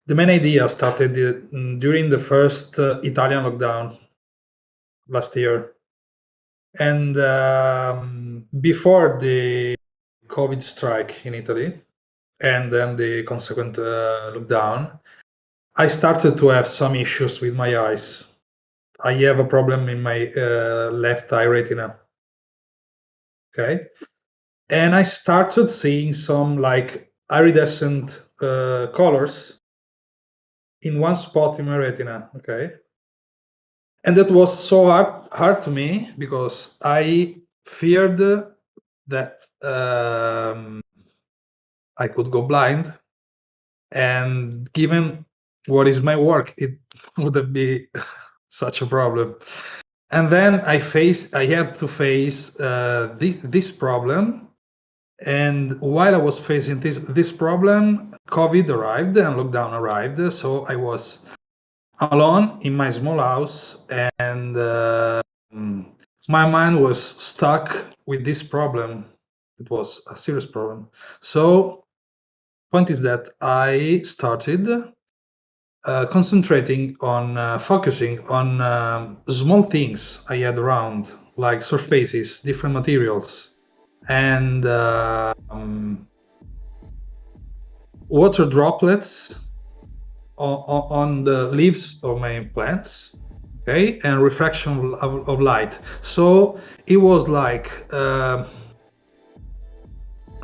The main idea started during the first Italian lockdown last year. And before the COVID strike in Italy and then the consequent lockdown, I started to have some issues with my eyes. I have a problem in my left eye retina. Okay. And I started seeing some like iridescent colors in one spot in my retina. Okay. And that was so hard to me because I feared that I could go blind, and given what is my work, it wouldn't be such a problem. And then I had to face this problem. And while I was facing this problem, COVID arrived and lockdown arrived. So I was alone in my small house, and my mind was stuck with this problem. It was a serious problem. So point is that I started concentrating on focusing on small things I had around, like surfaces, different materials, and water droplets on the leaves of my plants, okay, and refraction of light. So it was like I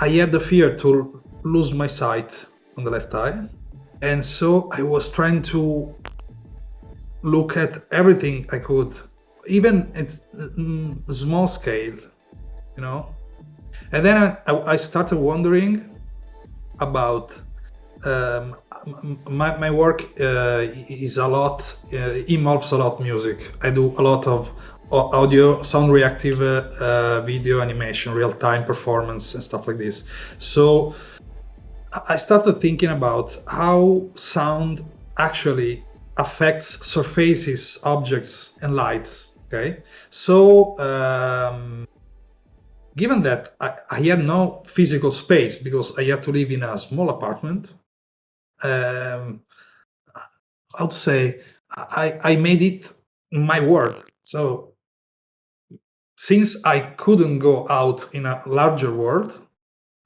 had the fear to lose my sight on the left eye, and so I was trying to look at everything I could, even at small scale, you know. And then I started wondering about my work is a lot involves a lot music. I do a lot of audio, sound reactive video animation, real-time performance and stuff like this. So I started thinking about how sound actually affects surfaces, objects, and lights. Okay, so given that I had no physical space because I had to live in a small apartment, how to say, I made it my world. So since I couldn't go out in a larger world,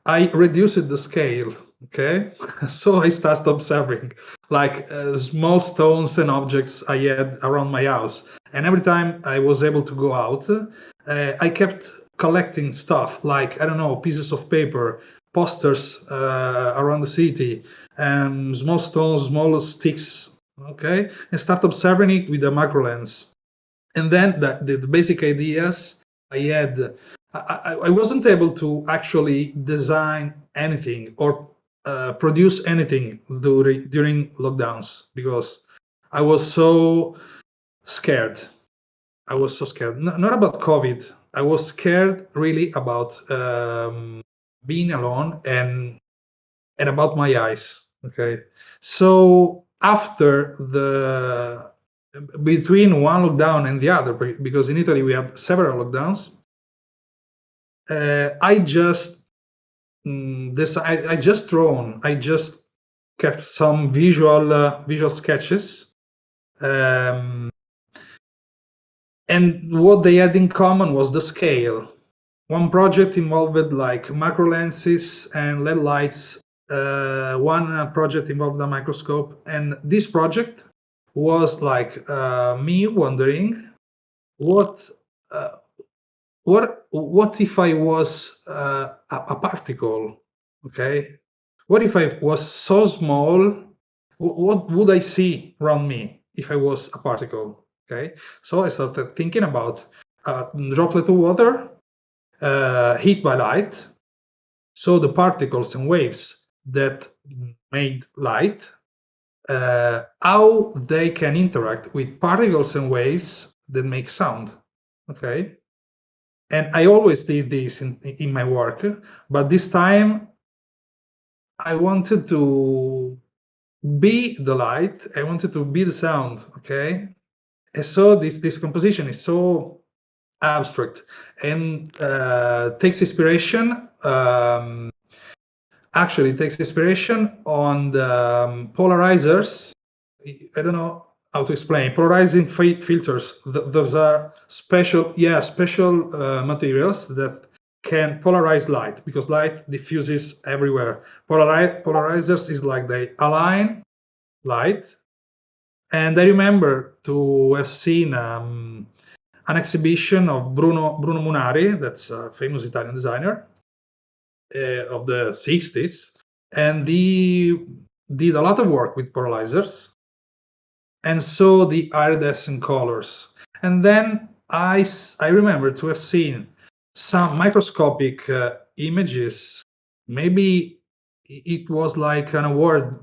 I reduced the scale. Okay, so I started observing like small stones and objects I had around my house, and every time I was able to go out, I kept collecting stuff like, I don't know, pieces of paper, posters around the city, and small stones, small sticks. Okay, and start observing it with a macro lens. And then the basic ideas I had, I wasn't able to actually design anything or produce anything during lockdowns because I was so scared. I was so scared, not about COVID. I was scared really about being alone and about my eyes. Okay, so after the between one lockdown and the other, because in Italy we had several lockdowns, I just I just drawn. I just kept some visual sketches, um, and what they had in common was the scale. One project involved like macro lenses and LED lights. One project involved a microscope, and this project was like me wondering what uh, what if I was a particle? Okay, what if I was so small? What would I see around me if I was a particle? Okay, so I started thinking about a droplet of water hit by light. So the particles and waves that made light, how they can interact with particles and waves that make sound. Okay, and I always did this in my work, but this time I wanted to be the light. I wanted to be the sound. Okay, and so this composition is so abstract and takes inspiration actually takes inspiration on the polarizers. I don't know how to explain. Polarizing filters. Those are special materials that can polarize light, because light diffuses everywhere. Polarizers is like they align light. And I remember to have seen an exhibition of Bruno Munari, that's a famous Italian designer of the 60s, and he did a lot of work with polarizers and saw the iridescent colors. And then I remember to have seen some microscopic images. Maybe it was like an award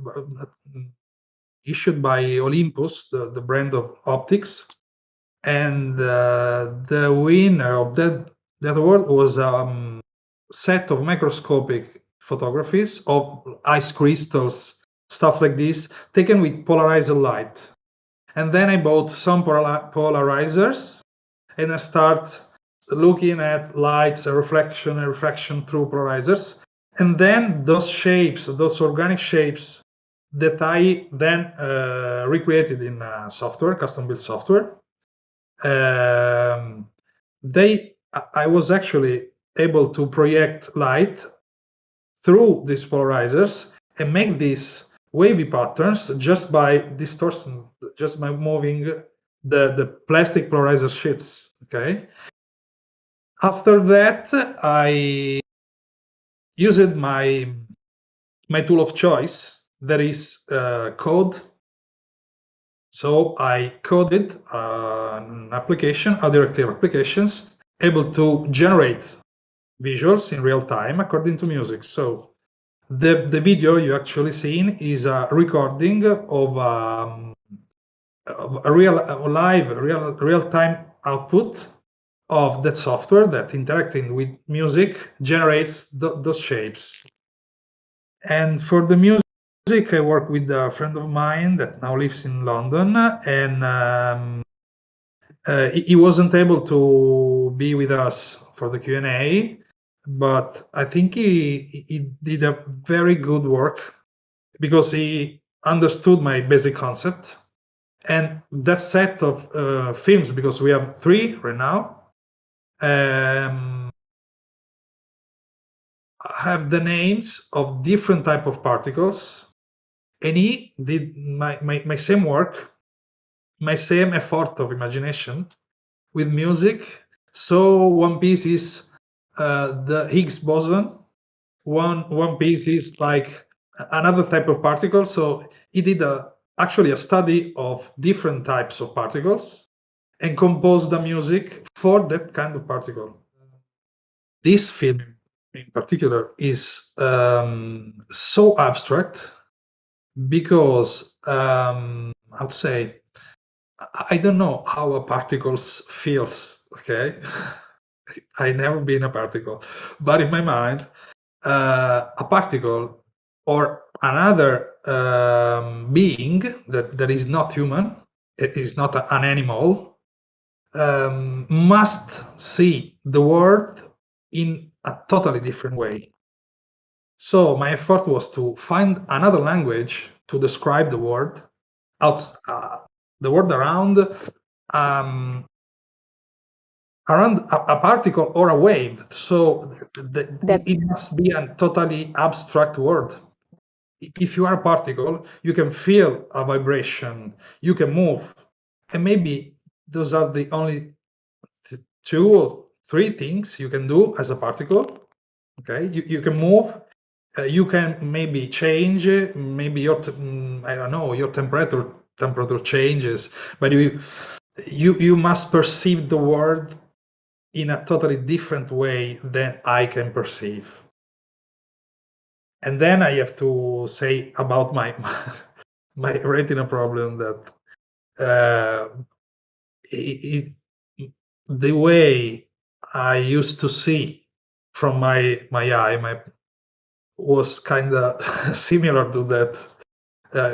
issued by Olympus, the brand of optics, and the winner of that award was set of microscopic photographies of ice crystals, stuff like this, taken with polarized light. And then I bought some polarizers, and I start looking at lights, a refraction through polarizers. And then those shapes, those organic shapes that I then recreated in software, custom-built software, I was actually able to project light through these polarizers and make these wavy patterns just by distortion, just by moving the plastic polarizer sheets. Okay. After that, I used my tool of choice, that is code. So I coded an application, a directive applications, able to generate visuals in real time according to music. So the video you actually seen is a recording of a real time output of that software that, interacting with music, generates those shapes. And for the music, I work with a friend of mine that now lives in London, and he wasn't able to be with us for the Q&A, but I think he did a very good work, because he understood my basic concept. And that set of films, because we have 3 right now, have the names of different type of particles, and he did my same work, my same effort of imagination with music. So one piece is the Higgs boson, one piece is like another type of particle. So he did actually a study of different types of particles and composed the music for that kind of particle. This film in particular is so abstract, because how to say, I don't know how a particle feels. Okay. I never been a particle, but in my mind, a particle or another being that is not human, it is not an animal, must see the world in a totally different way. So my effort was to find another language to describe the world around a particle or a wave. So it must be a totally abstract world. If you are a particle, you can feel a vibration, you can move, and maybe those are the only 2 or 3 things you can do as a particle. Okay, you can move, you can maybe change, maybe your I don't know, your temperature changes, but you must perceive the world in a totally different way than I can perceive. And then I have to say about my retina problem, that the way I used to see from my eye was kind of similar to that,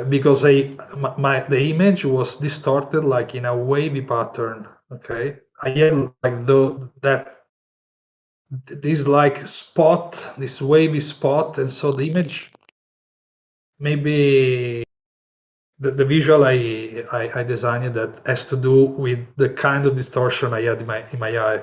because the image was distorted, like in a wavy pattern. Okay, I had like that this like spot, this wavy spot, and so the image, maybe the visual I designed that has to do with the kind of distortion I had in my eye.